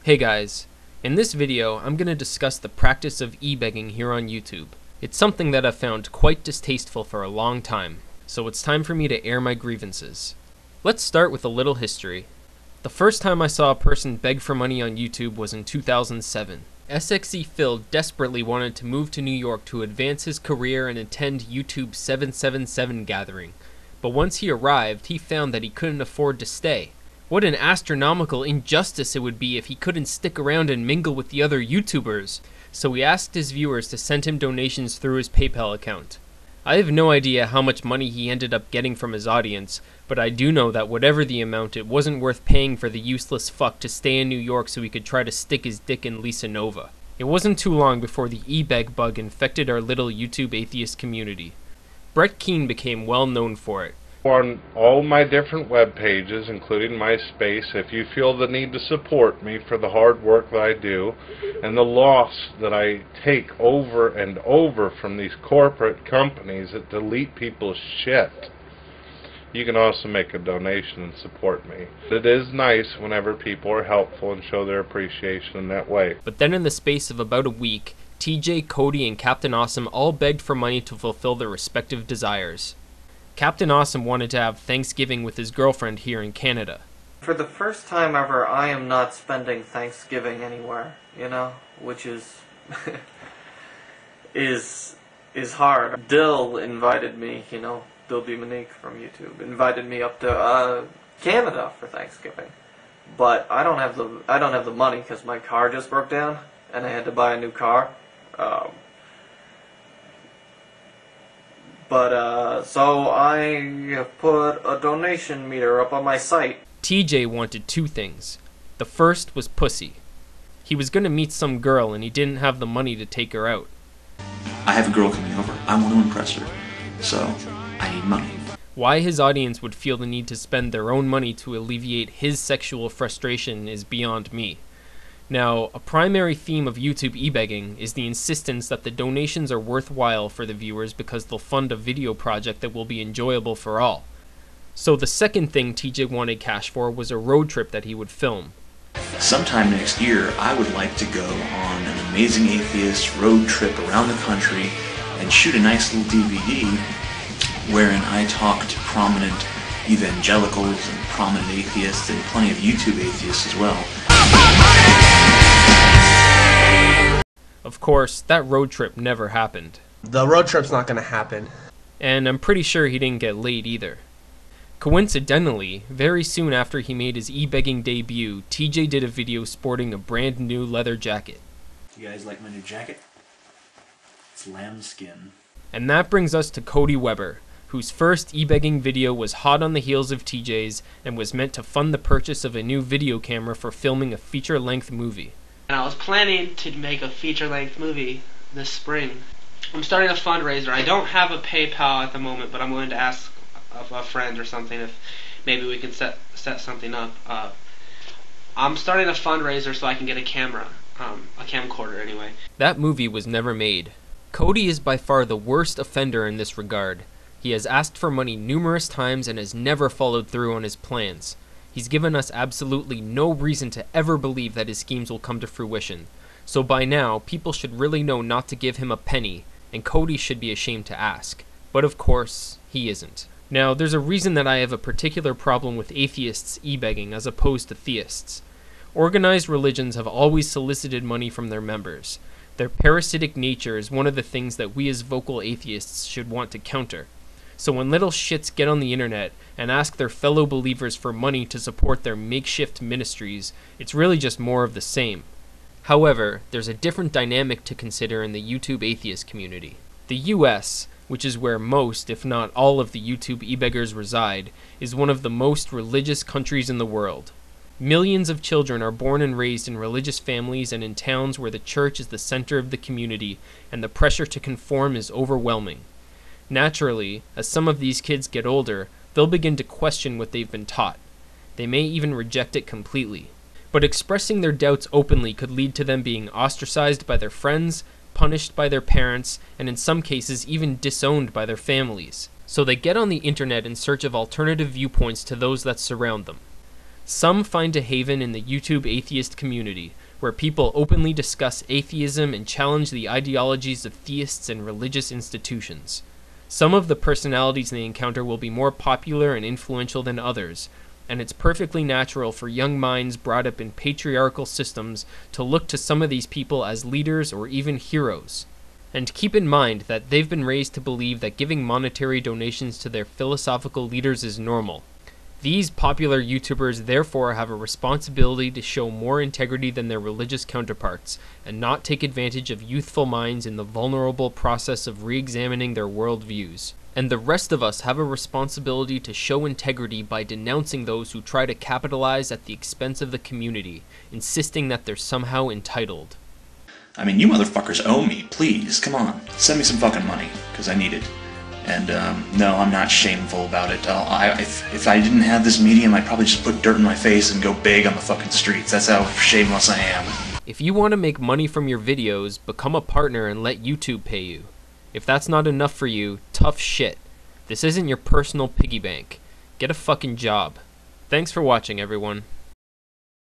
Hey guys, in this video I'm going to discuss the practice of e-begging here on YouTube. It's something that I've found quite distasteful for a long time, so it's time for me to air my grievances. Let's start with a little history. The first time I saw a person beg for money on YouTube was in 2007. SXE Phil desperately wanted to move to New York to advance his career and attend YouTube's 777 gathering, but once he arrived he found that he couldn't afford to stay. What an astronomical injustice it would be if he couldn't stick around and mingle with the other YouTubers. So he asked his viewers to send him donations through his PayPal account. I have no idea how much money he ended up getting from his audience, but I do know that whatever the amount, it wasn't worth paying for the useless fuck to stay in New York so he could try to stick his dick in Lisa Nova. It wasn't too long before the e-beg bug infected our little YouTube atheist community. Brett Keane became well known for it. On all my different web pages, including MySpace, if you feel the need to support me for the hard work that I do and the loss that I take over and over from these corporate companies that delete people's shit, you can also make a donation and support me. It is nice whenever people are helpful and show their appreciation in that way. But then in the space of about a week, TJ, Cody, and Captain Awesome all begged for money to fulfill their respective desires. Captain Awesome wanted to have Thanksgiving with his girlfriend here in Canada. For the first time ever, I am not spending Thanksgiving anywhere, which is is hard. Dill invited me, Dill B. Monique from YouTube invited me up to Canada for Thanksgiving, but I don't have the money because my car just broke down and I had to buy a new car. So I put a donation meter up on my site. TJ wanted two things. The first was pussy. He was gonna meet some girl and he didn't have the money to take her out. I have a girl coming over. I want to impress her. So, I need money. Why his audience would feel the need to spend their own money to alleviate his sexual frustration is beyond me. Now, a primary theme of YouTube e-begging is the insistence that the donations are worthwhile for the viewers because they'll fund a video project that will be enjoyable for all. So the second thing TJ wanted cash for was a road trip that he would film. Sometime next year, I would like to go on an amazing atheist road trip around the country and shoot a nice little DVD wherein I talk to prominent evangelicals and prominent atheists and plenty of YouTube atheists as well. Of course, that road trip never happened. The road trip's not gonna happen. And I'm pretty sure he didn't get laid either. Coincidentally, very soon after he made his e-begging debut, TJ did a video sporting a brand new leather jacket. You guys like my new jacket? It's lambskin. And that brings us to Cody Weber, whose first e-begging video was hot on the heels of TJ's and was meant to fund the purchase of a new video camera for filming a feature-length movie. And I was planning to make a feature-length movie this spring. I'm starting a fundraiser. I don't have a PayPal at the moment, but I'm willing to ask a friend or something if maybe we can set something up. I'm starting a fundraiser so I can get a camera, a camcorder anyway. That movie was never made. Cody is by far the worst offender in this regard. He has asked for money numerous times and has never followed through on his plans. He's given us absolutely no reason to ever believe that his schemes will come to fruition. So by now, people should really know not to give him a penny, and Cody should be ashamed to ask. But of course, he isn't. Now, there's a reason that I have a particular problem with atheists e-begging as opposed to theists. Organized religions have always solicited money from their members. Their parasitic nature is one of the things that we as vocal atheists should want to counter. So when little shits get on the internet and ask their fellow believers for money to support their makeshift ministries, it's really just more of the same. However, there's a different dynamic to consider in the YouTube atheist community. The US, which is where most, if not all of the YouTube e-beggars reside, is one of the most religious countries in the world. Millions of children are born and raised in religious families and in towns where the church is the center of the community and the pressure to conform is overwhelming. Naturally, as some of these kids get older, they'll begin to question what they've been taught. They may even reject it completely. But expressing their doubts openly could lead to them being ostracized by their friends, punished by their parents, and in some cases even disowned by their families. So they get on the internet in search of alternative viewpoints to those that surround them. Some find a haven in the YouTube atheist community, where people openly discuss atheism and challenge the ideologies of theists and religious institutions. Some of the personalities they encounter will be more popular and influential than others, and it's perfectly natural for young minds brought up in patriarchal systems to look to some of these people as leaders or even heroes. And keep in mind that they've been raised to believe that giving monetary donations to their philosophical leaders is normal. These popular YouTubers therefore have a responsibility to show more integrity than their religious counterparts, and not take advantage of youthful minds in the vulnerable process of re-examining their worldviews. And the rest of us have a responsibility to show integrity by denouncing those who try to capitalize at the expense of the community, insisting that they're somehow entitled. I mean, you motherfuckers owe me, please, come on. Send me some fucking money, because I need it. And, no, I'm not shameful about it. If I didn't have this medium, I'd probably just put dirt in my face and go beg on the fucking streets. That's how shameless I am. If you want to make money from your videos, become a partner and let YouTube pay you. If that's not enough for you, tough shit. This isn't your personal piggy bank. Get a fucking job. Thanks for watching, everyone.